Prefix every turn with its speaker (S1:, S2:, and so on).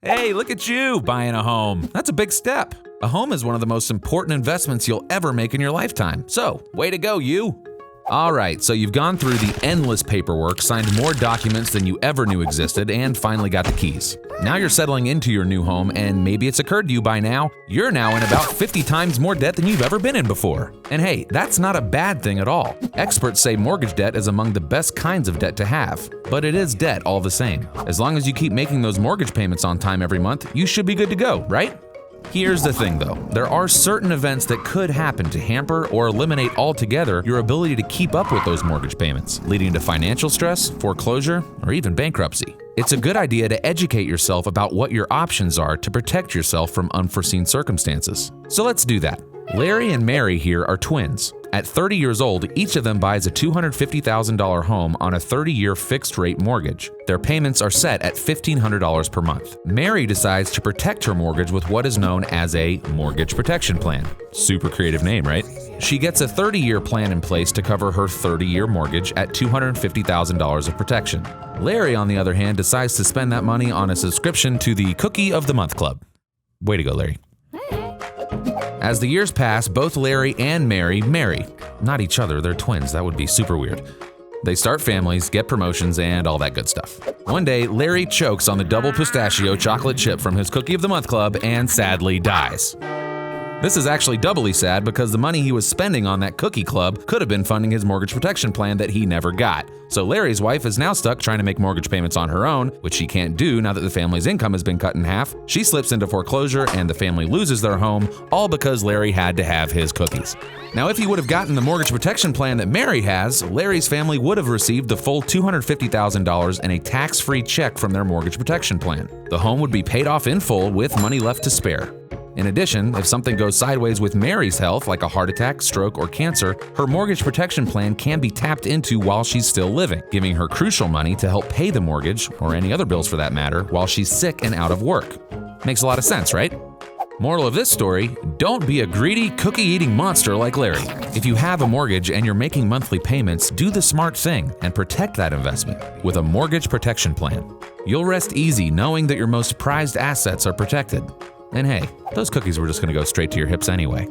S1: Hey, look at you buying a home. That's a big step. A home is one of the most important investments you'll ever make in your lifetime. So, way to go, you. All right, so you've gone through the endless paperwork, signed more documents than you ever knew existed, and finally got the keys. Now you're settling into your new home, and maybe it's occurred to you by now, you're now in about 50 times more debt than you've ever been in before. And hey, that's not a bad thing at all. Experts say mortgage debt is among the best kinds of debt to have, but it is debt all the same. As long as you keep making those mortgage payments on time every month, you should be good to go, right? Here's the thing though, there are certain events that could happen to hamper or eliminate altogether your ability to keep up with those mortgage payments, leading to financial stress, foreclosure, or even bankruptcy. It's a good idea to educate yourself about what your options are to protect yourself from unforeseen circumstances. So let's do that. Larry and Mary here are twins. At 30 years old, each of them buys a $250,000 home on a 30-year fixed-rate mortgage. Their payments are set at $1,500 per month. Mary decides to protect her mortgage with what is known as a mortgage protection plan. Super creative name, right? She gets a 30-year plan in place to cover her 30-year mortgage at $250,000 of protection. Larry, on the other hand, decides to spend that money on a subscription to the Cookie of the Month Club. Way to go, Larry. As the years pass, both Larry and Mary marry. Not each other, they're twins. That would be super weird. They start families, get promotions, and all that good stuff. One day, Larry chokes on the double pistachio chocolate chip from his Cookie of the Month Club and sadly dies. This is actually doubly sad because the money he was spending on that cookie club could have been funding his mortgage protection plan that he never got. So Larry's wife is now stuck trying to make mortgage payments on her own, which she can't do now that the family's income has been cut in half. She slips into foreclosure and the family loses their home, all because Larry had to have his cookies. Now, if he would have gotten the mortgage protection plan that Mary has, Larry's family would have received the full $250,000 and a tax-free check from their mortgage protection plan. The home would be paid off in full with money left to spare. In addition, if something goes sideways with Mary's health, like a heart attack, stroke, or cancer, her mortgage protection plan can be tapped into while she's still living, giving her crucial money to help pay the mortgage, or any other bills for that matter, while she's sick and out of work. Makes a lot of sense, right? Moral of this story, don't be a greedy, cookie-eating monster like Larry. If you have a mortgage and you're making monthly payments, do the smart thing and protect that investment with a mortgage protection plan. You'll rest easy knowing that your most prized assets are protected. And hey, those cookies were just going to go straight to your hips anyway.